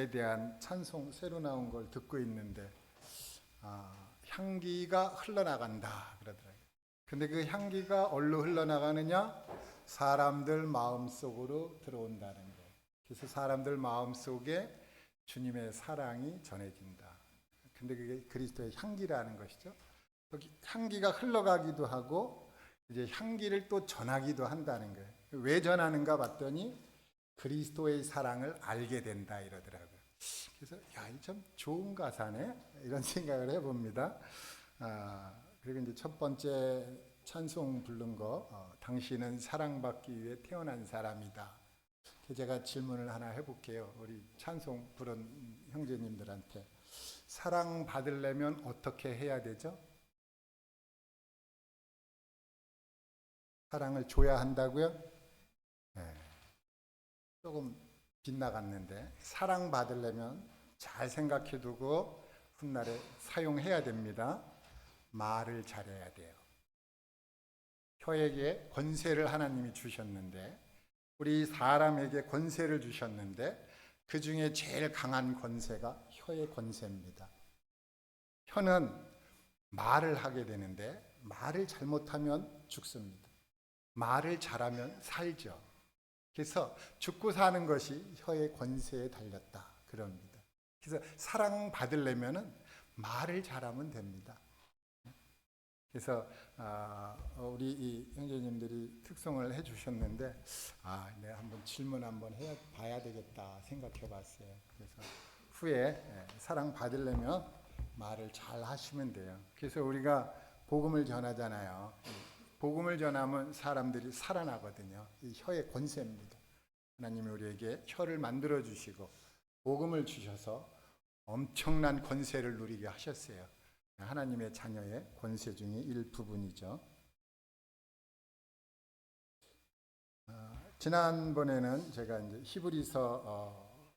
주님에 대한 찬송 새로 나온 걸 듣고 있는데 향기가 흘러나간다 그러더라고요. 근데 그 향기가 어디로 흘러나가느냐? 사람들 마음속으로 들어온다는 거예요. 그래서 사람들 마음속에 주님의 사랑이 전해진다. 근데 그게 그리스도의 향기라는 것이죠. 향기가 흘러가기도 하고 이제 향기를 또 전하기도 한다는 거예요. 왜 전하는가 봤더니 그리스도의 사랑을 알게 된다 이러더라고요. 그래서 참 좋은 가사네 이런 생각을 해봅니다. 그리고 이제 첫 번째 찬송 부른 거 당신은 사랑받기 위해 태어난 사람이다. 제가 질문을 하나 해볼게요. 우리 찬송 부른 형제님들한테 사랑받으려면 어떻게 해야 되죠? 사랑을 줘야 한다고요? 네. 조금 빗나갔는데 사랑받으려면 잘 생각해 두고 훗날에 사용해야 됩니다. 말을 잘해야 돼요. 혀에게 권세를 하나님이 주셨는데 우리 사람에게 권세를 주셨는데 그 중에 제일 강한 권세가 혀의 권세입니다. 혀는 말을 하게 되는데 말을 잘못하면 죽습니다. 말을 잘하면 살죠. 그래서 죽고 사는 것이 혀의 권세에 달렸다 그럽니다. 그래서 사랑받으려면 말을 잘하면 됩니다. 그래서 우리 이 형제님들이 특송을 해주셨는데 내가 한번 질문 한번 봐야 되겠다 생각해 봤어요. 그래서 후에 사랑받으려면 말을 잘 하시면 돼요. 그래서 우리가 복음을 전하잖아요. 복음을 전하면 사람들이 살아나거든요. 이 혀의 권세입니다. 하나님이 우리에게 혀를 만들어 주시고 복음을 주셔서 엄청난 권세를 누리게 하셨어요. 하나님의 자녀의 권세 중에 일부분이죠. 지난번에는 제가 이제 히브리서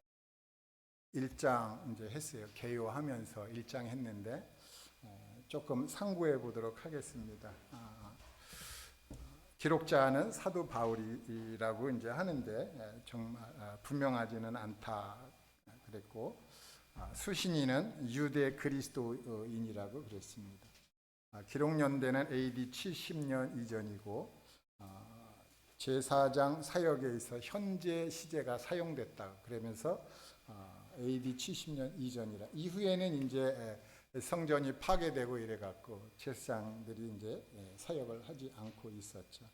1장 이제 했어요. 개요하면서 1장 했는데 조금 상고해 보도록 하겠습니다. 기록자는 사도 바울이라고 이제 하는데 정말 분명하지는 않다 그랬고 수신인은 유대 그리스도인이라고 그랬습니다. 기록 연대는 AD 70년 이전이고 제4장 사역에 있어 현재 시제가 사용됐다 그러면서 AD 70년 이전이라 이후에는 이제 성전이 파괴되고 이래 갖고 제사장들이 이제 사역을 하지 않고 있었죠.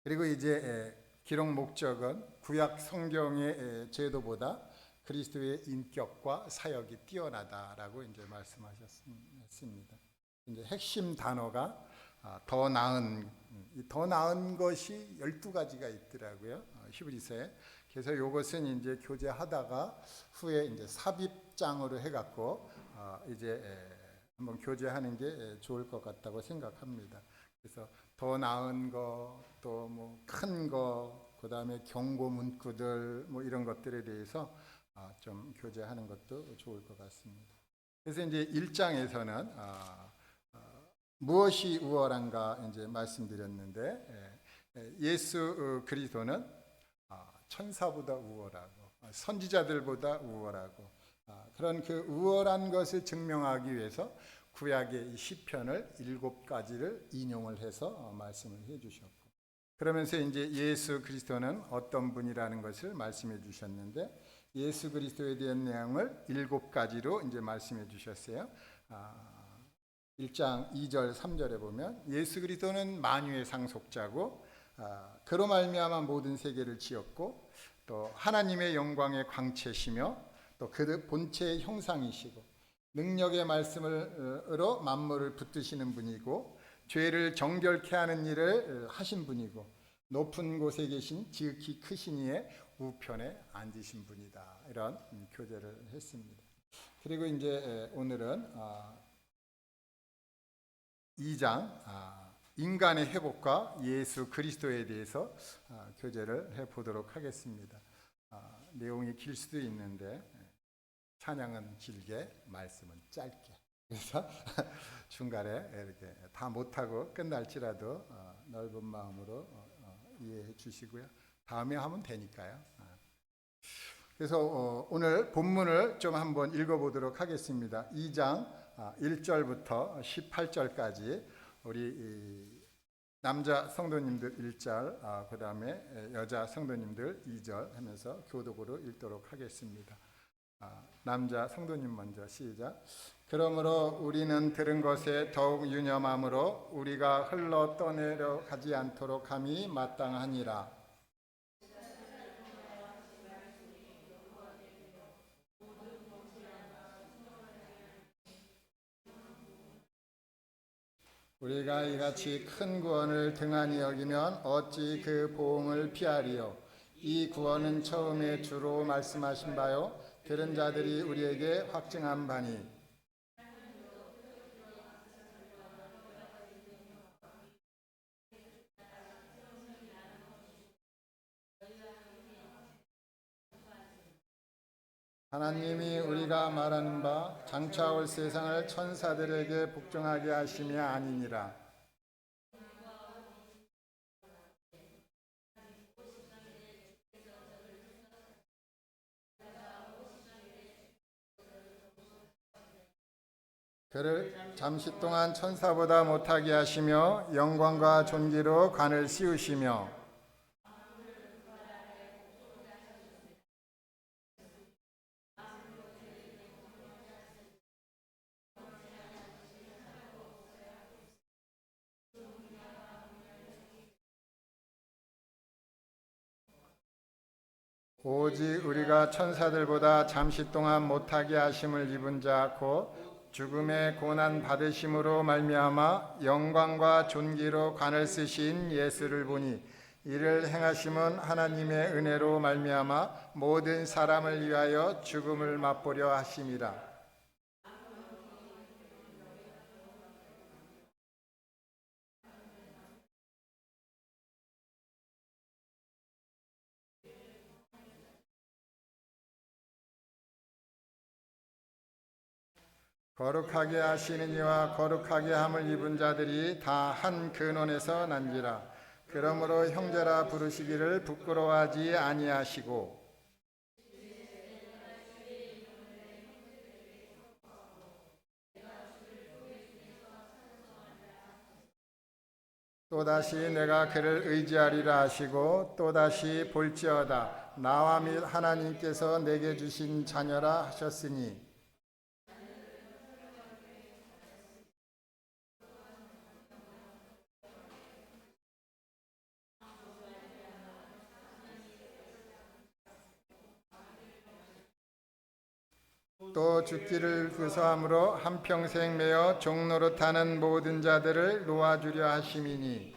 그리고 이제 기록 목적은 구약 성경의 제도보다 그리스도의 인격과 사역이 뛰어나다라고 이제 말씀하셨습니다. 이제 핵심 단어가 더 나은 것이 12가지가 있더라고요. 히브리서에. 그래서 이것은 이제 교제하다가 후에 이제 삽입장으로 해갖고 이제 한번 교제하는 게 좋을 것 같다고 생각합니다. 그래서 더 나은 거, 또 뭐 큰 거, 그 다음에 경고 문구들 뭐 이런 것들에 대해서 좀 교제하는 것도 좋을 것 같습니다. 그래서 이제 1장에서는 무엇이 우월한가 이제 말씀드렸는데 예수 그리스도는 천사보다 우월하고 선지자들보다 우월하고 그런 그 우월한 것을 증명하기 위해서 구약의 시편을 7가지를 인용을 해서 말씀을 해 주셨고 그러면서 이제 예수 그리스도는 어떤 분이라는 것을 말씀해 주셨는데 예수 그리스도에 대한 내용을 7가지로 이제 말씀해 주셨어요. 1장 2절 3절에 보면 예수 그리스도는 만유의 상속자고 그로 말미암아 모든 세계를 지었고 또 하나님의 영광의 광채시며 또 그 본체의 형상이시고 능력의 말씀으로 만물을 붙드시는 분이고 죄를 정결케 하는 일을 하신 분이고 높은 곳에 계신 지극히 크신 이의 우편에 앉으신 분이다. 이런 교제를 했습니다. 그리고 이제 오늘은 2장 인간의 회복과 예수 그리스도에 대해서 교제를 해보도록 하겠습니다. 내용이 길 수도 있는데 찬양은 길게 말씀은 짧게 그래서 중간에 이렇게 다 못하고 끝날지라도 넓은 마음으로 이해해 주시고요. 다음에 하면 되니까요. 그래서 오늘 본문을 좀 한번 읽어보도록 하겠습니다. 2장 1절부터 18절까지 우리 남자 성도님들 1절, 그 다음에 여자 성도님들 2절 하면서 교독으로 읽도록 하겠습니다. 남자 성도님 먼저 시작. 그러므로 우리는 들은 것에 더욱 유념함으로 우리가 흘러 떠내려 가지 않도록 함이 마땅하니라. 우리가 이같이 큰 구원을 등한히 여기면 어찌 그 보응을 피하리요. 이 구원은 처음에 주로 말씀하신 바요 들은 자들이 우리에게 확증한 바니 하나님이 우리가 말하는 바 장차 올 세상을 천사들에게 복종하게 하심이 아니니라. 그를 잠시 동안 천사보다 못하게 하시며 영광과 존귀로 관을 씌우시며 오직 우리가 천사들보다 잠시 동안 못하게 하심을 입은 자 곧 죽음의 고난 받으심으로 말미암아 영광과 존귀로 관을 쓰신 예수를 보니 이를 행하심은 하나님의 은혜로 말미암아 모든 사람을 위하여 죽음을 맛보려 하심이라. 거룩하게 하시는 이와 거룩하게 함을 입은 자들이 다 한 근원에서 난지라. 그러므로 형제라 부르시기를 부끄러워하지 아니하시고 또다시 내가 그를 의지하리라 하시고 또다시 볼지어다 나와 및 하나님께서 내게 주신 자녀라 하셨으니 또 죽기를 구서함으로 한평생 매어 종노릇하는 모든 자들을 놓아주려 하심이니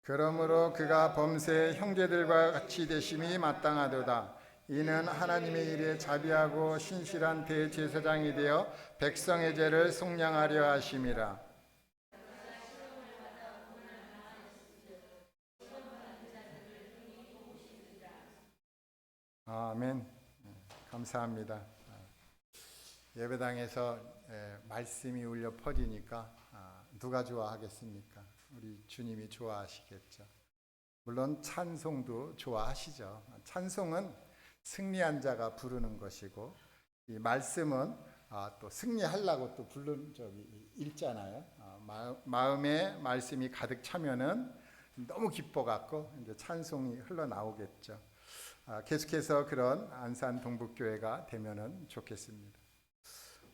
그러므로 그가 범세의 형제들과 같이 되심이 마땅하도다. 이는 하나님의 일에 자비하고 신실한 대제사장이 되어 백성의 죄를 속량하려 하심이라. 아멘. 감사합니다. 예배당에서 말씀이 울려 퍼지니까 누가 좋아하겠습니까? 우리 주님이 좋아하시겠죠. 물론 찬송도 좋아하시죠. 찬송은 승리한 자가 부르는 것이고 이 말씀은 또 승리하려고 또 부른 적이 있잖아요. 마음에 말씀이 가득 차면은 너무 기뻐갖고 이제 찬송이 흘러나오겠죠. 계속해서 그런 안산 동북교회가 되면은 좋겠습니다.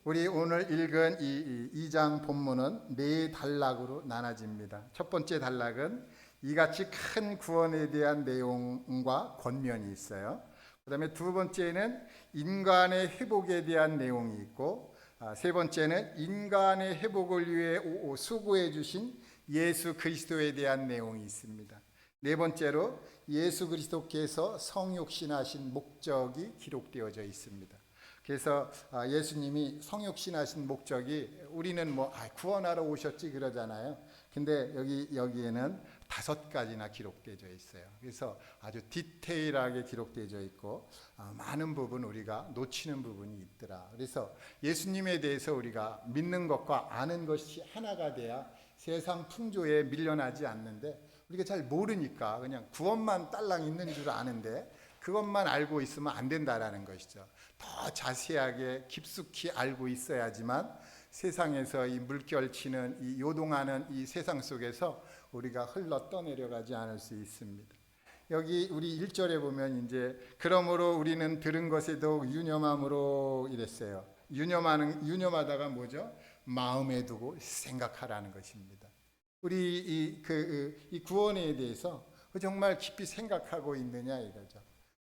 우리 오늘 읽은 이 2장 본문은 네 단락으로 나눠집니다. 첫 번째 단락은 이같이 큰 구원에 대한 내용과 권면이 있어요. 그 다음에 두 번째는 인간의 회복에 대한 내용이 있고 세 번째는 인간의 회복을 위해 수고해 주신 예수 그리스도에 대한 내용이 있습니다. 네 번째로 예수 그리스도께서 성육신하신 목적이 기록되어져 있습니다. 그래서 예수님이 성육신하신 목적이 우리는 뭐 구원하러 오셨지 그러잖아요. 근데 여기에는 5가지나 기록되어 있어요. 그래서 아주 디테일하게 기록되어 있고 많은 부분 우리가 놓치는 부분이 있더라. 그래서 예수님에 대해서 우리가 믿는 것과 아는 것이 하나가 돼야 세상 풍조에 밀려나지 않는데, 우리가 잘 모르니까 그냥 구원만 딸랑 있는 줄 아는데 그것만 알고 있으면 안 된다라는 것이죠. 더 자세하게 깊숙이 알고 있어야지만 세상에서 이 물결치는, 이 요동하는 이 세상 속에서 우리가 흘러 떠내려가지 않을 수 있습니다. 여기 우리 1절에 보면 이제 그러므로 우리는 들은 것에 더욱 유념함으로 이랬어요. 유념하다가 뭐죠? 마음에 두고 생각하라는 것입니다. 우리 이 구원에 대해서 정말 깊이 생각하고 있느냐 이거죠.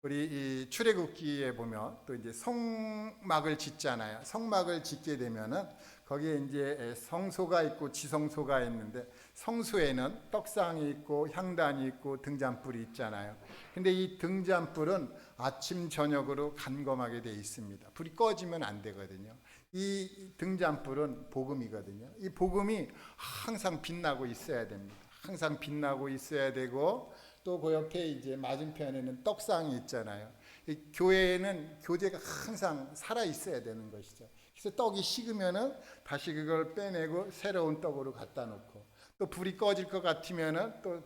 우리 이 출애굽기에 보면 또 이제 성막을 짓잖아요. 성막을 짓게 되면은 거기에 이제 성소가 있고 지성소가 있는데, 성소에는 떡상이 있고 향단이 있고 등잔불이 있잖아요. 근데 이 등잔불은 아침 저녁으로 간검하게 돼 있습니다. 불이 꺼지면 안 되거든요. 이 등잔불은 복음이거든요. 이 복음이 항상 빛나고 있어야 됩니다. 항상 빛나고 있어야 되고, 또 그 옆에 이제 맞은편에는 떡상이 있잖아요. 이 교회에는 교제가 항상 살아 있어야 되는 것이죠. 그래서 떡이 식으면은 다시 그걸 빼내고 새로운 떡으로 갖다 놓고, 또 불이 꺼질 것 같으면은 또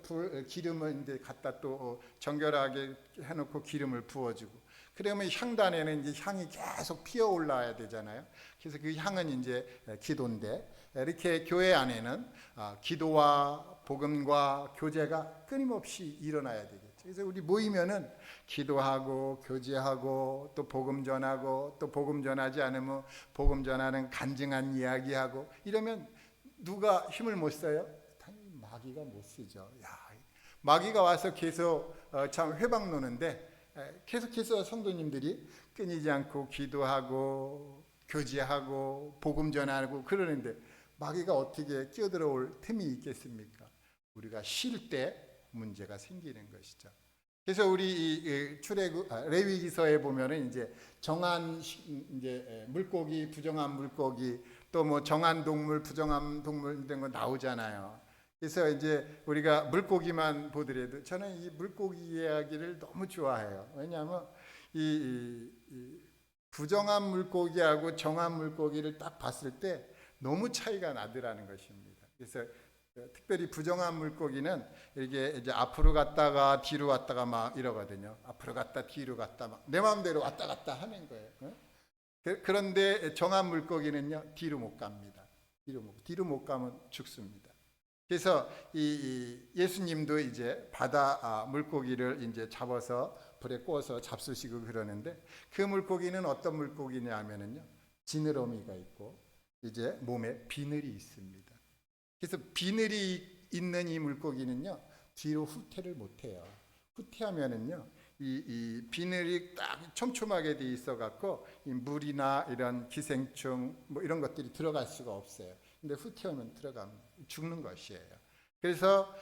기름을 이제 갖다 또 정결하게 해놓고 기름을 부어주고, 그러면 향단에는 이제 향이 계속 피어 올라와야 되잖아요. 그래서 그 향은 이제 기도인데, 이렇게 교회 안에는 기도와 복음과 교제가 끊임없이 일어나야 되겠죠. 그래서 우리 모이면은 기도하고 교제하고 또 복음 전하고, 또 복음 전하지 않으면 복음 전하는 간증한 이야기하고, 이러면 누가 힘을 못 써요? 당연히 마귀가 못 쓰죠. 마귀가 와서 계속 참 회방 노는데, 계속해서 성도님들이 끊이지 않고 기도하고 교제하고 복음 전하고 그러는데 마귀가 어떻게 끼어들어올 틈이 있겠습니까? 우리가 쉴 때 문제가 생기는 것이죠. 그래서 우리 레위기서에 보면은 이제 정한 이제 물고기, 부정한 물고기, 또 뭐 정한 동물, 부정한 동물 이런 거 나오잖아요. 그래서 이제 우리가 물고기만 보더라도 저는 이 물고기 이야기를 너무 좋아해요. 왜냐하면 이 부정한 물고기하고 정한 물고기를 딱 봤을 때 너무 차이가 나더라는 것입니다. 그래서 특별히 부정한 물고기는 이렇게 이제 앞으로 갔다가 뒤로 갔다가 막 이러거든요. 앞으로 갔다 뒤로 갔다 막 내 마음대로 왔다 갔다 하는 거예요. 그런데 정한 물고기는요, 뒤로 못 갑니다. 뒤로 못 가면 죽습니다. 그래서 이 예수님도 이제 바다 물고기를 이제 잡아서 불에 구워서 잡수시고 그러는데, 그 물고기는 어떤 물고기냐면은요, 지느러미가 있고 이제 몸에 비늘이 있습니다. 그래서 비늘이 있는 이 물고기는요, 뒤로 후퇴를 못 해요. 후퇴하면은요, 이 비늘이 딱 촘촘하게 돼 있어 갖고 이 물이나 이런 기생충 뭐 이런 것들이 들어갈 수가 없어요. 근데 후퇴하면 들어가면 죽는 것이에요. 그래서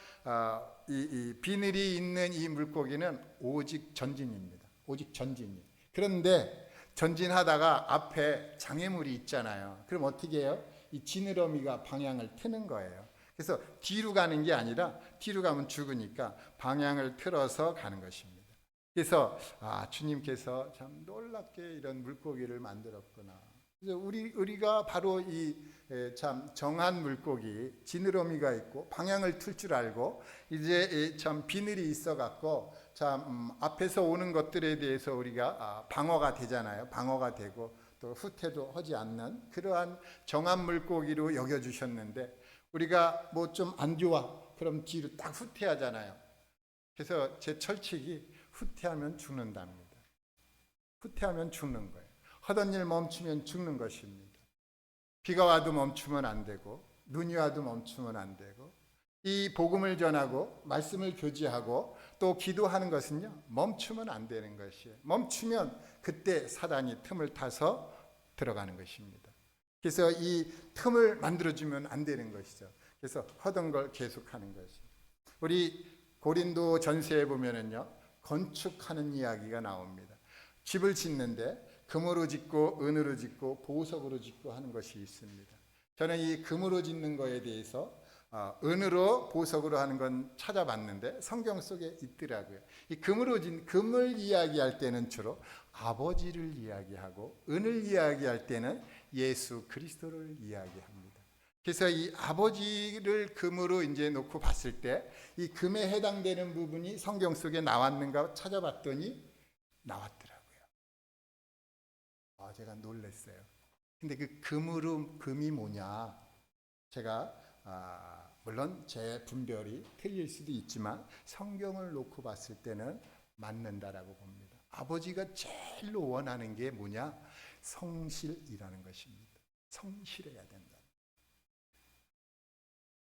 이 비늘이 있는 이 물고기는 오직 전진입니다. 오직 전진이. 그런데 전진하다가 앞에 장애물이 있잖아요. 그럼 어떻게 해요? 이 지느러미가 방향을 트는 거예요. 그래서 뒤로 가는 게 아니라, 뒤로 가면 죽으니까 방향을 틀어서 가는 것입니다. 그래서 주님께서 참 놀랍게 이런 물고기를 만들었구나. 그래서 우리가 바로 이 참 정한 물고기, 지느러미가 있고 방향을 틀 줄 알고, 이제 참 비늘이 있어 갖고 참 앞에서 오는 것들에 대해서 우리가 방어가 되잖아요. 방어가 되고 또 후퇴도 하지 않는 그러한 정한 물고기로 여겨주셨는데, 우리가 뭐 좀 안 좋아 그럼 뒤로 딱 후퇴하잖아요. 그래서 제 철칙이 후퇴하면 죽는답니다. 후퇴하면 죽는 거예요. 하던 일 멈추면 죽는 것입니다. 비가 와도 멈추면 안 되고, 눈이 와도 멈추면 안 되고, 이 복음을 전하고 말씀을 교제하고 또 기도하는 것은요, 멈추면 안 되는 것이에요. 멈추면 그때 사단이 틈을 타서 들어가는 것입니다. 그래서 이 틈을 만들어주면 안 되는 것이죠. 그래서 하던 걸 계속하는 것이죠. 우리 고린도 전서에 보면은요, 건축하는 이야기가 나옵니다. 집을 짓는데 금으로 짓고 은으로 짓고 보석으로 짓고 하는 것이 있습니다. 저는 이 금으로 짓는 거에 대해서 은으로 보석으로 하는 건 찾아봤는데 성경 속에 있더라고요. 이 금으로 짓는 금을 이야기할 때는 주로 아버지를 이야기하고 은을 이야기할 때는 예수 그리스도를 이야기합니다. 그래서 이 아버지를 금으로 이제 놓고 봤을 때 이 금에 해당되는 부분이 성경 속에 나왔는가 찾아봤더니 나왔더라고요. 제가 놀랐어요. 근데 그 금이 뭐냐? 제가 물론 제 분별이 틀릴 수도 있지만 성경을 놓고 봤을 때는 맞는다라고 봅니다. 아버지가 제일로 원하는 게 뭐냐? 성실이라는 것입니다. 성실해야 된다.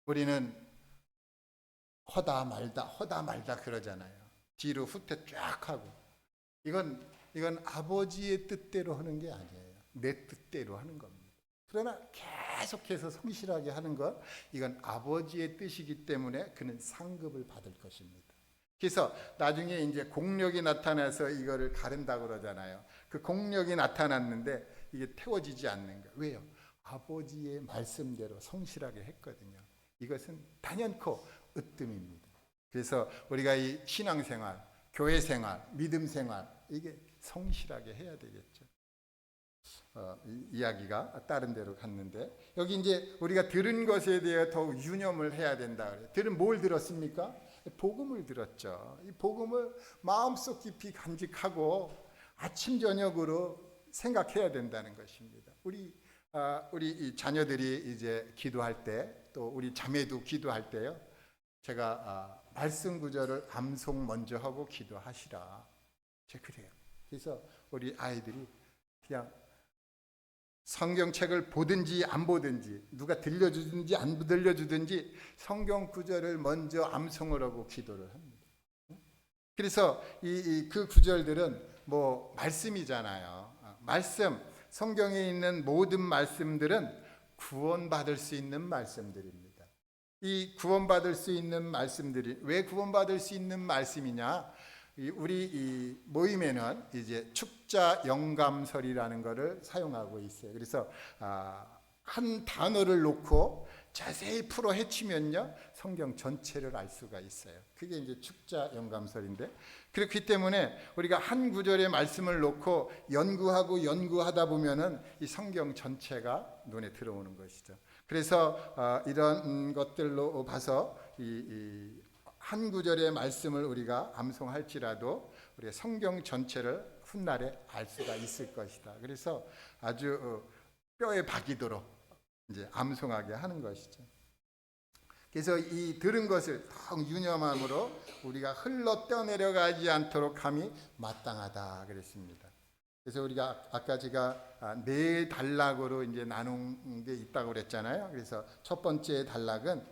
우리는 허다 말다 그러잖아요. 뒤로 후퇴 쫙 하고. 이건 아버지의 뜻대로 하는 게 아니에요. 내 뜻대로 하는 겁니다. 그러나 계속해서 성실하게 하는 것, 이건 아버지의 뜻이기 때문에 그는 상급을 받을 것입니다. 그래서 나중에 이제 공력이 나타나서 이거를 가른다고 그러잖아요. 그 공력이 나타났는데 이게 태워지지 않는 거예요. 왜요? 아버지의 말씀대로 성실하게 했거든요. 이것은 단연코 으뜸입니다. 그래서 우리가 이 신앙생활, 교회생활, 믿음생활, 이게 성실하게 해야 되겠죠. 이야기가 다른 데로 갔는데 여기 이제 우리가 들은 것에 대해 더욱 유념을 해야 된다 그래요. 들은 뭘 들었습니까? 복음을 들었죠. 이 복음을 마음속 깊이 간직하고 아침 저녁으로 생각해야 된다는 것입니다. 우리 이 자녀들이 이제 기도할 때 또 우리 자매도 기도할 때요. 제가 말씀 구절을 암송 먼저 하고 기도하시라. 제가 그래요. 그래서 우리 아이들이 그냥 성경책을 보든지 안 보든지 누가 들려주든지 안 들려주든지 성경 구절을 먼저 암송을 하고 기도를 합니다. 그래서 그 구절들은 뭐 말씀이잖아요. 말씀, 성경에 있는 모든 말씀들은 구원받을 수 있는 말씀들입니다. 이 구원받을 수 있는 말씀들이 왜 구원받을 수 있는 말씀이냐? 우리 이 모임에는 이제 축자 영감설이라는 것을 사용하고 있어요. 그래서 한 단어를 놓고 자세히 풀어 헤치면요 성경 전체를 알 수가 있어요. 그게 이제 축자 영감설인데 그렇기 때문에 우리가 한 구절의 말씀을 놓고 연구하다 보면은 이 성경 전체가 눈에 들어오는 것이죠. 그래서 이런 것들로 봐서 한 구절의 말씀을 우리가 암송할지라도 우리가 성경 전체를 훗날에 알 수가 있을 것이다. 그래서 아주 뼈에 박이도록 이제 암송하게 하는 것이죠. 그래서 이 들은 것을 더욱 유념함으로 우리가 흘러 떠내려가지 않도록 함이 마땅하다 그랬습니다. 그래서 우리가 아까 제가 네 단락으로 이제 나눈 게 있다고 그랬잖아요. 그래서 첫 번째 단락은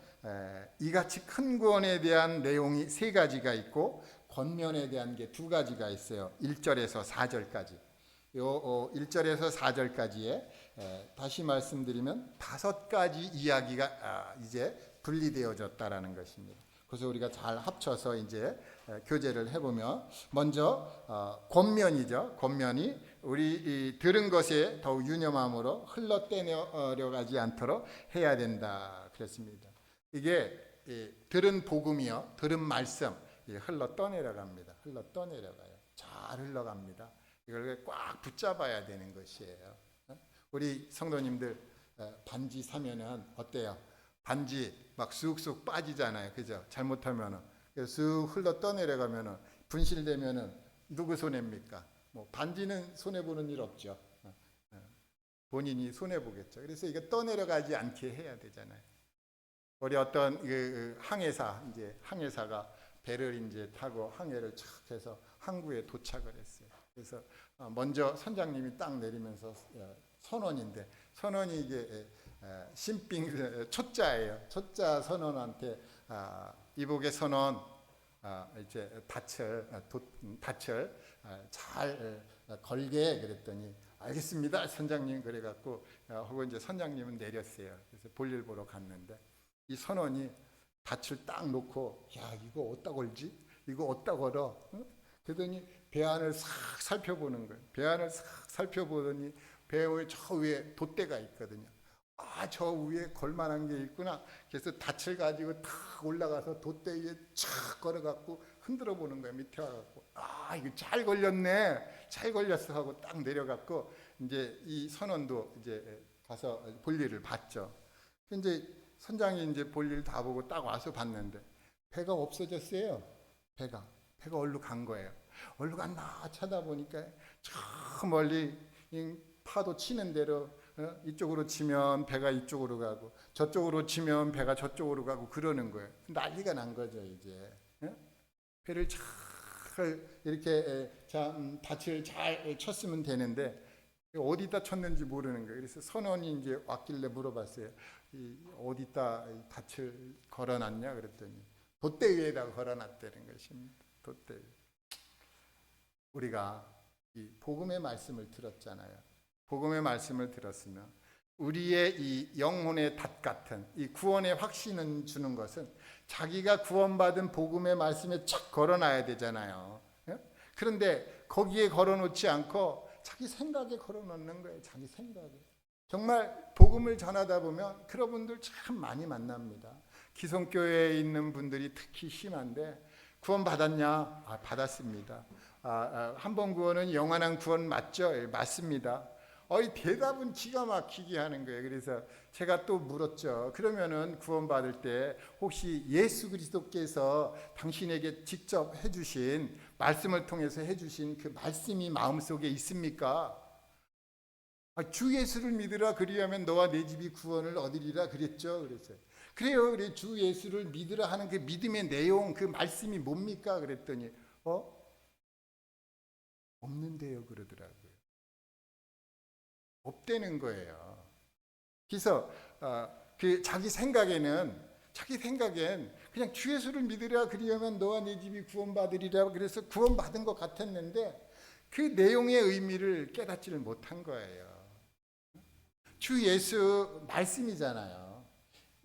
이같이 큰 구원에 대한 내용이 세 가지가 있고 권면에 대한 게 두 가지가 있어요. 1절에서 4절까지. 요 1절에서 4절까지에 다시 말씀드리면 5가지 이야기가 이제 분리되어졌다라는 것입니다. 그래서 우리가 잘 합쳐서 이제 교제를 해보면 먼저 권면이죠. 권면이 우리 들은 것에 더욱 유념함으로 흘러 떠내려가지 않도록 해야 된다 그랬습니다. 이게 들은 복음이요, 들은 말씀 흘러 떠내려갑니다. 흘러 떠내려가요. 잘 흘러갑니다. 이걸 꽉 붙잡아야 되는 것이에요. 우리 성도님들 반지 사면은 어때요? 반지 막 쑥쑥 빠지잖아요. 그죠? 잘못하면은 쑥 흘러 떠내려가면은 분실되면은 누구 손해입니까? 뭐 반지는 손해 보는 일 없죠. 본인이 손해 보겠죠. 그래서 이게 떠내려가지 않게 해야 되잖아요. 우리 어떤 항해사가 배를 이제 타고 항해를 착 해서 항구에 도착을 했어요. 그래서 먼저 선장님이 딱 내리면서 선원인데 선원이 이게 신빙 초자예요. 초자 선원한테 이복의 선원 이제 닻을 잘 걸게 그랬더니 알겠습니다 선장님 그래갖고 하고 이제 선장님은 내렸어요. 그래서 볼일 보러 갔는데 이 선원이 닻을 딱 놓고 야 이거 어디다 걸지? 이거 어디다 걸어? 응? 그러더니 배 안을 싹 살펴보는 거예요. 배 안을 싹 살펴보더니 배 저 위에 돛대가 있거든요. 아, 저 위에 걸만한 게 있구나. 그래서 닻을 가지고 탁 올라가서 돛대 위에 촥 걸어갖고 흔들어 보는 거예요. 밑에 와갖고 아, 이거 잘 걸렸네, 잘 걸렸어 하고 딱 내려갖고 이제 이 선원도 이제 가서 볼일을 봤죠. 이제 선장이 이제 볼일 다 보고 딱 와서 봤는데 배가 없어졌어요. 배가 어디로 간 거예요. 어디로 갔나 찾아보니까 저 멀리 파도 치는 대로 이쪽으로 치면 배가 이쪽으로 가고 저쪽으로 치면 배가 저쪽으로 가고 그러는 거예요. 난리가 난 거죠. 이제 배를 잘 이렇게 닻을 잘 쳤으면 되는데 어디다 쳤는지 모르는 거예요. 그래서 선원이 이제 왔길래 물어봤어요. 어디다 닻을 걸어놨냐 그랬더니 돛대 위에다 걸어놨다는 것입니다. 돛대 위에. 우리가 이 복음의 말씀을 들었잖아요. 복음의 말씀을 들었으면 우리의 이 영혼의 닷 같은 이 구원의 확신을 주는 것은 자기가 구원받은 복음의 말씀에 착 걸어놔야 되잖아요. 그런데 거기에 걸어놓지 않고 자기 생각에 걸어놓는 거예요. 자기 생각에. 정말 복음을 전하다 보면 그런 분들 참 많이 만납니다. 기성교회에 있는 분들이 특히 심한데 구원 받았냐? 아, 받았습니다. 한 번 구원은 영원한 구원 맞죠? 예, 맞습니다. 이 대답은 기가 막히게 하는 거예요. 그래서 제가 또 물었죠. 그러면은 구원받을 때 혹시 예수 그리스도께서 당신에게 직접 해주신 말씀을 통해서 해주신 그 말씀이 마음속에 있습니까? 주 예수를 믿으라 그리하면 너와 내 집이 구원을 얻으리라 그랬죠. 그래서 그래요. 그래 주 예수를 믿으라 하는 그 믿음의 내용 그 말씀이 뭡니까? 그랬더니 없는데요 그러더라고요. 없다는 거예요. 그래서 그 자기 생각엔 그냥 주 예수를 믿으라 그리하면 너와 네 집이 구원받으리라 그래서 구원받은 것 같았는데 그 내용의 의미를 깨닫지를 못한 거예요. 주 예수 말씀이잖아요.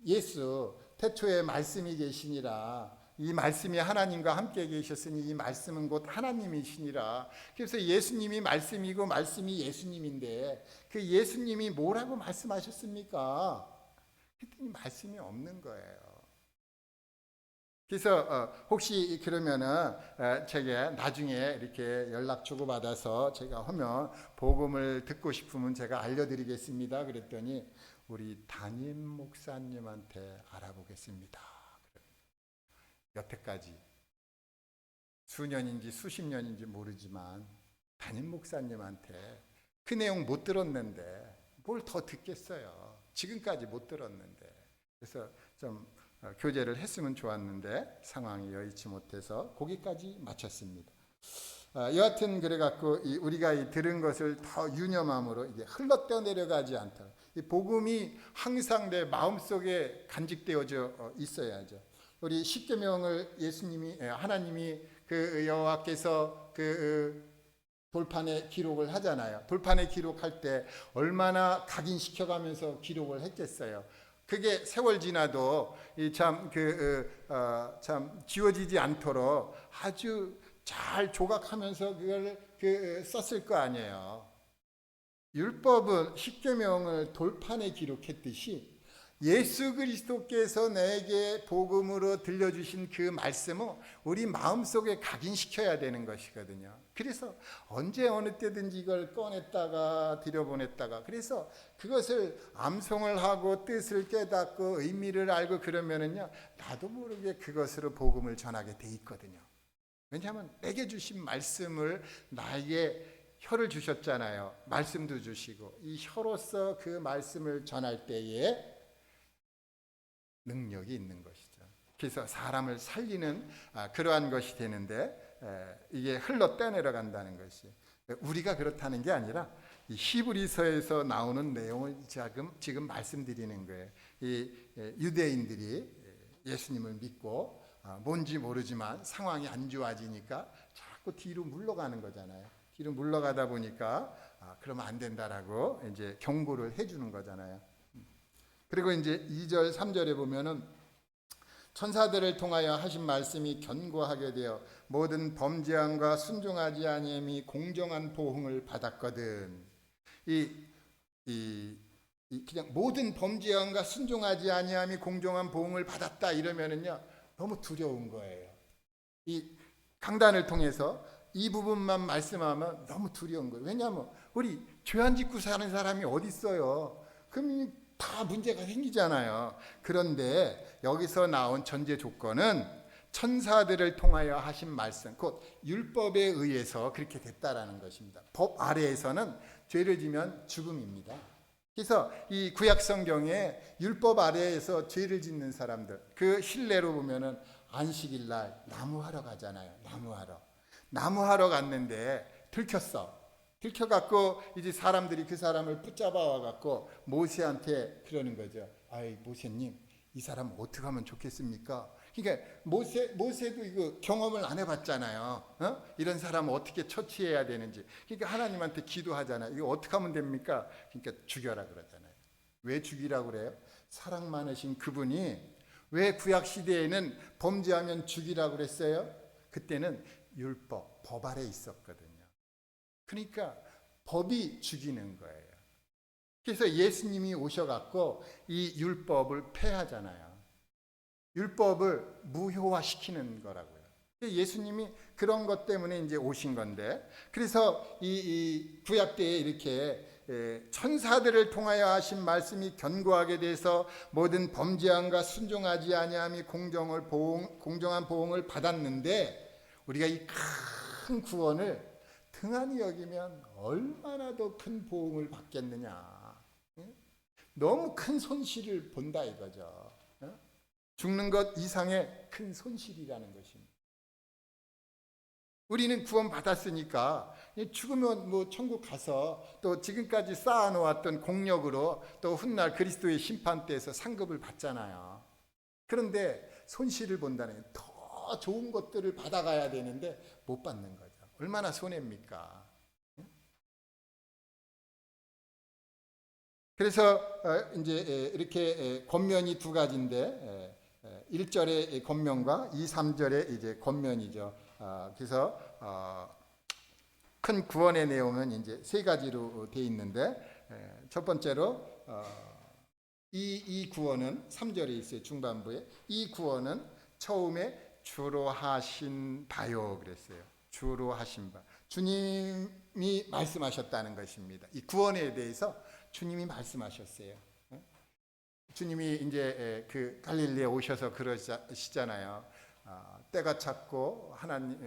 예수 태초에 말씀이 계시니라. 이 말씀이 하나님과 함께 계셨으니 이 말씀은 곧 하나님이시니라. 그래서 예수님이 말씀이고 말씀이 예수님인데 그 예수님이 뭐라고 말씀하셨습니까? 그랬더니 말씀이 없는 거예요. 그래서 혹시 그러면은 제가 나중에 이렇게 연락 주고 받아서 제가 하면 복음을 듣고 싶으면 제가 알려드리겠습니다. 그랬더니 우리 담임 목사님한테 알아보겠습니다. 여태까지 수년인지 수십 년인지 모르지만 담임 목사님한테 그 내용 못 들었는데 뭘 더 듣겠어요. 지금까지 못 들었는데. 그래서 좀 교제를 했으면 좋았는데 상황이 여의치 못해서 거기까지 마쳤습니다. 여하튼 그래갖고 우리가 들은 것을 더 유념함으로 이게 흘러 내려가지 않다. 이 복음이 항상 내 마음속에 간직되어져 있어야죠. 우리 십계명을 하나님이 그 여호와께서 그 돌판에 기록을 하잖아요. 돌판에 기록할 때 얼마나 각인시켜가면서 기록을 했겠어요. 그게 세월 지나도 참 지워지지 않도록 아주 잘 조각하면서 그걸 썼을 거 아니에요. 율법은 십계명을 돌판에 기록했듯이 예수 그리스도께서 내게 복음으로 들려주신 그 말씀을 우리 마음속에 각인시켜야 되는 것이거든요. 그래서 언제 어느 때든지 이걸 꺼냈다가 들여보냈다가 그래서 그것을 암송을 하고 뜻을 깨닫고 의미를 알고 그러면은요 나도 모르게 그것으로 복음을 전하게 돼 있거든요. 왜냐하면 내게 주신 말씀을 나에게 혀를 주셨잖아요. 말씀도 주시고 이 혀로서 그 말씀을 전할 때에 능력이 있는 것이죠. 그래서 사람을 살리는 그러한 것이 되는데 이게 흘러 떠내려간다는 것이 우리가 그렇다는 게 아니라 이 히브리서에서 나오는 내용을 지금 말씀드리는 거예요. 이 유대인들이 예수님을 믿고 뭔지 모르지만 상황이 안 좋아지니까 자꾸 뒤로 물러가는 거잖아요. 뒤로 물러가다 보니까 그러면 안 된다라고 이제 경고를 해주는 거잖아요. 그리고 이제 2절, 3절에 보면은 천사들을 통하여 하신 말씀이 견고하게 되어 모든 범죄함과 순종하지 아니함이 공정한 보응을 받았거든. 그냥 모든 범죄함과 순종하지 아니함이 공정한 보응을 받았다 이러면은요 너무 두려운 거예요. 이 강단을 통해서 이 부분만 말씀하면 너무 두려운 거예요. 왜냐하면 우리 죄 안 짓고 사는 사람이 어디 있어요? 그럼 다 문제가 생기잖아요. 그런데 여기서 나온 전제 조건은 천사들을 통하여 하신 말씀, 곧 율법에 의해서 그렇게 됐다라는 것입니다. 법 아래에서는 죄를 지면 죽음입니다. 그래서 이 구약 성경에 율법 아래에서 죄를 짓는 사람들, 그 실례로 보면은 안식일 날 나무하러 가잖아요. 나무하러 갔는데 들켜갖고 이제 사람들이 그 사람을 붙잡아 와갖고 모세한테 그러는 거죠. 아이 모세님, 이 사람 어떻게 하면 좋겠습니까? 그러니까 모세도 이거 경험을 안 해봤잖아요. 이런 사람 어떻게 처치해야 되는지. 그러니까 하나님한테 기도하잖아요. 이거 어떻게 하면 됩니까? 그러니까 죽여라 그러잖아요. 왜 죽이라고 그래요? 사랑 많으신 그분이 왜 구약 시대에는 범죄하면 죽이라고 그랬어요? 그때는 율법, 법 아래 있었거든요. 그러니까 법이 죽이는 거예요. 그래서 예수님이 오셔갖고 이 율법을 폐하잖아요. 율법을 무효화시키는 거라고요. 예수님이 그런 것 때문에 이제 오신 건데, 그래서 이 구약 때에 이렇게 천사들을 통하여 하신 말씀이 견고하게 돼서 모든 범죄함과 순종하지 아니함이 공정한 보응을 받았는데, 우리가 이 큰 구원을 등한히 여기면 얼마나 더 큰 보응을 받겠느냐. 너무 큰 손실을 본다 이거죠. 죽는 것 이상의 큰 손실이라는 것입니다. 우리는 구원 받았으니까 죽으면 뭐 천국 가서 또 지금까지 쌓아놓았던 공력으로 또 훗날 그리스도의 심판대에서 상급을 받잖아요. 그런데 손실을 본다는 더 좋은 것들을 받아가야 되는데 못 받는 거죠. 얼마나 손해입니까? 그래서 이제 이렇게 권면이 두 가지인데 1절의 권면과 2, 3절의 이제 권면이죠. 그래서 큰 구원의 내용은 이제 세 가지로 돼 있는데 첫 번째로 이 구원은 3절에 있어요. 중반부에 이 구원은 처음에 주로 하신 바요 그랬어요. 주로 하신 바. 주님이 말씀하셨다는 것입니다. 이 구원에 대해서 주님이 말씀하셨어요. 주님이 이제 그 갈릴리에 오셔서 그러시잖아요. 때가 찼고 하나님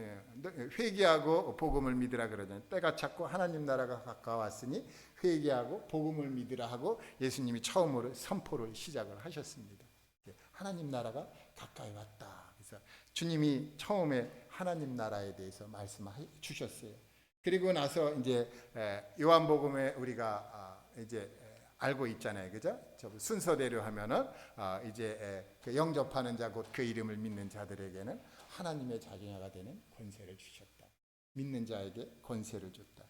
회개하고 복음을 믿으라 그러잖아요. 때가 찼고 하나님 나라가 가까웠으니 회개하고 복음을 믿으라 하고 예수님이 처음으로 선포를 시작을 하셨습니다. 하나님 나라가 가까이 왔다. 그래서 주님이 처음에 하나님 나라에 대해서 말씀해 주셨어요. 그리고 나서 이제 요한복음에 우리가 이제 알고 있잖아요, 그죠? 순서대로 하면은 이제 영접하는 자 곧 그 이름을 믿는 자들에게는 하나님의 자녀가 되는 권세를 주셨다. 믿는 자에게 권세를 줬다.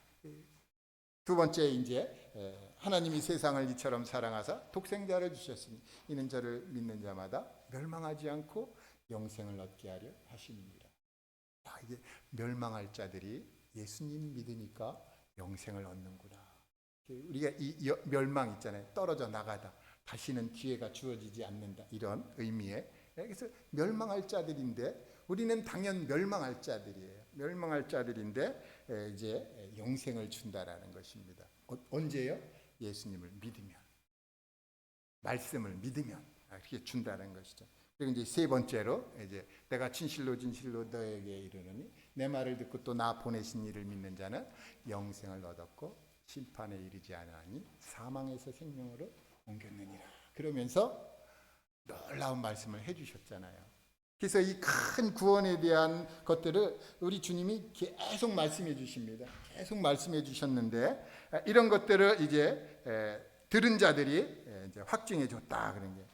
두 번째 이제 하나님이 세상을 이처럼 사랑하사 독생자를 주셨으니 이는 저를 믿는 자마다 멸망하지 않고 영생을 얻게 하려 하심이니라. 이게 멸망할 자들이 예수님 믿으니까 영생을 얻는구나. 우리가 이 멸망 있잖아요. 떨어져 나가다. 다시는 기회가 주어지지 않는다. 이런 의미에. 그래서 멸망할 자들인데 우리는 당연 멸망할 자들이에요. 멸망할 자들인데 이제 영생을 준다라는 것입니다. 언제요? 예수님을 믿으면. 말씀을 믿으면 그렇게 준다는 것이죠. 그리고 이제 세 번째로 이제 내가 진실로 너에게 이르노니 내 말을 듣고 또 나 보내신 이를 믿는 자는 영생을 얻었고 심판에 이르지 않으니 사망에서 생명으로 옮겼느니라. 그러면서 놀라운 말씀을 해주셨잖아요. 그래서 이 큰 구원에 대한 것들을 우리 주님이 계속 말씀해 주십니다. 계속 말씀해 주셨는데 이런 것들을 이제 들은 자들이 이제 확증해 줬다 그런 게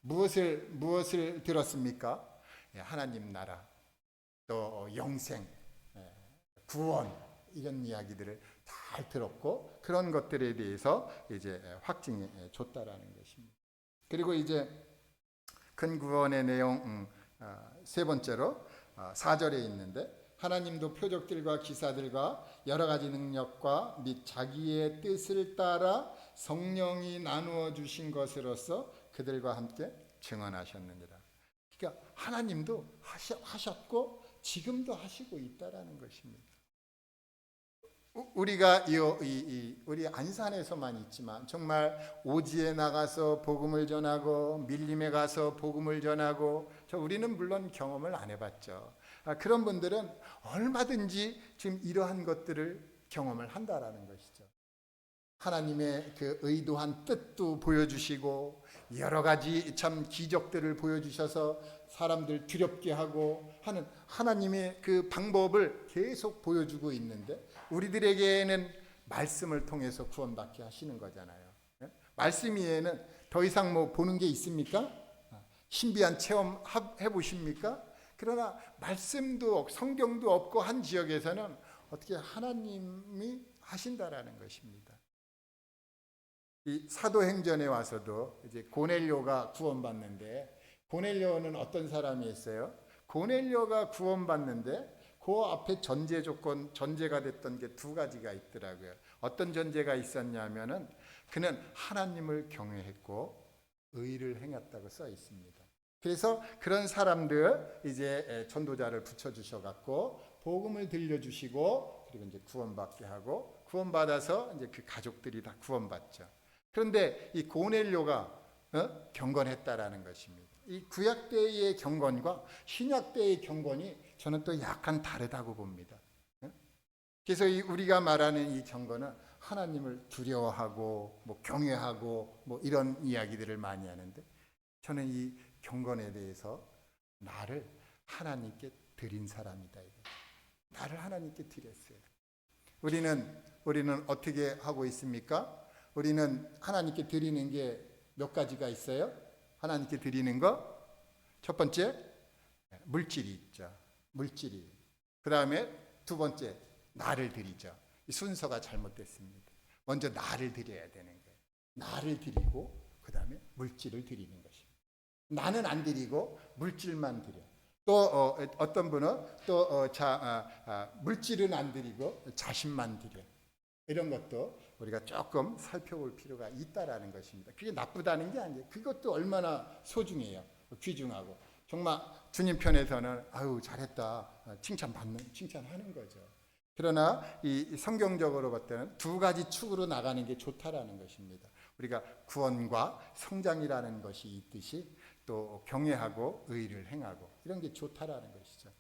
무엇을 들었습니까? 하나님 나라, 또 영생, 구원 이런 이야기들을 잘 들었고 그런 것들에 대해서 이제 확증해 줬다라는 것입니다. 그리고 이제 큰 구원의 내용 세 번째로 4절에 있는데, 하나님도 표적들과 기사들과 여러 가지 능력과 및 자기의 뜻을 따라 성령이 나누어 주신 것으로서 그들과 함께 증언하셨느니라. 그러니까 하나님도 하셨고 지금도 하시고 있다라는 것입니다. 우리가 우리 안산에서만 있지만 정말 오지에 나가서 복음을 전하고 밀림에 가서 복음을 전하고, 우리는 물론 경험을 안 해봤죠. 그런 분들은 얼마든지 지금 이러한 것들을 경험을 한다라는 것이죠. 하나님의 그 의도한 뜻도 보여주시고 여러 가지 참 기적들을 보여주셔서 사람들 두렵게 하고 하는 하나님의 그 방법을 계속 보여주고 있는데, 우리들에게는 말씀을 통해서 구원받게 하시는 거잖아요. 말씀 이외에는 더 이상 뭐 보는 게 있습니까? 신비한 체험 해보십니까? 그러나 말씀도 성경도 없고 한 지역에서는 어떻게 하나님이 하신다라는 것입니다. 이 사도행전에 와서도 이제 고넬료가 구원받는데, 고넬료는 어떤 사람이었어요? 고넬료가 구원받는데 그 앞에 전제 조건, 전제가 됐던 게 두 가지가 있더라고요. 어떤 전제가 있었냐면은 그는 하나님을 경외했고 의를 행했다고 써 있습니다. 그래서 그런 사람들 이제 전도자를 붙여주셔 갖고 복음을 들려주시고, 그리고 이제 구원받게 하고, 구원받아서 이제 그 가족들이 다 구원받죠. 그런데 이 고넬료가 경건했다라는 것입니다. 이 구약 때의 경건과 신약 때의 경건이 저는 또 약간 다르다고 봅니다. 그래서 우리가 말하는 이 경건은 하나님을 두려워하고 뭐 경외하고 뭐 이런 이야기들을 많이 하는데, 저는 이 경건에 대해서 나를 하나님께 드린 사람이다. 나를 하나님께 드렸어요. 우리는 어떻게 하고 있습니까? 우리는 하나님께 드리는 게 몇 가지가 있어요. 하나님께 드리는 거, 첫 번째 물질이 있죠. 물질이. 그 다음에 두 번째 나를 드리죠. 이 순서가 잘못됐습니다. 먼저 나를 드려야 되는 거예요. 나를 드리고 그 다음에 물질을 드리는 것입니다. 나는 안 드리고 물질만 드려. 또 어떤 분은 또 물질은 안 드리고 자신만 드려. 이런 것도 우리가 조금 살펴볼 필요가 있다라는 것입니다. 그게 나쁘다는 게 아니에요. 그것도 얼마나 소중해요. 귀중하고. 정말 주님 편에서는 아유 잘했다 칭찬하는 거죠. 그러나 이 성경적으로 볼 때는 두 가지 축으로 나가는 게 좋다라는 것입니다. 우리가 구원과 성장이라는 것이 있듯이 또 경외하고 의를 행하고 이런 게 좋다라는 것이죠.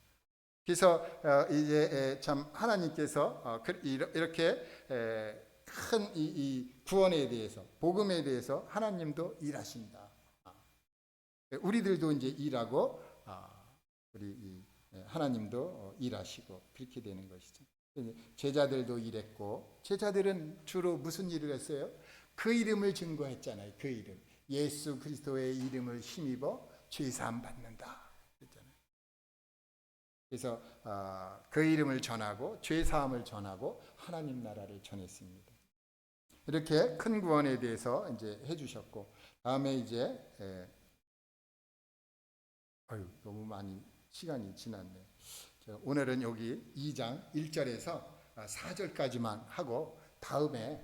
그래서 이제 참 하나님께서 이렇게 큰 이 구원에 대해서, 복음에 대해서 하나님도 일하신다. 우리들도 이제 일하고 우리 하나님도 일하시고 그렇게 되는 것이죠. 제자들도 일했고, 제자들은 주로 무슨 일을 했어요? 그 이름을 증거했잖아요. 그 이름, 예수 그리스도의 이름을 힘입어 죄사함 받는다 그랬잖아요. 그래서 그 이름을 전하고 죄사함을 전하고 하나님 나라를 전했습니다. 이렇게 큰 구원에 대해서 이제 해주셨고, 다음에 이제 너무 많이 시간이 지났네. 오늘은 여기 2장 1절에서 4절까지만 하고, 다음에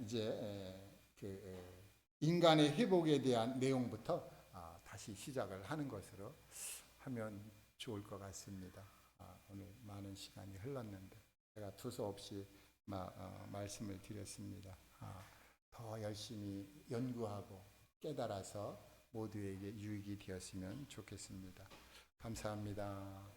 이제 그 인간의 회복에 대한 내용부터 다시 시작을 하는 것으로 하면 좋을 것 같습니다. 오늘 많은 시간이 흘렀는데 제가 두서없이 말씀을 드렸습니다. 더 열심히 연구하고 깨달아서 모두에게 유익이 되었으면 좋겠습니다. 감사합니다.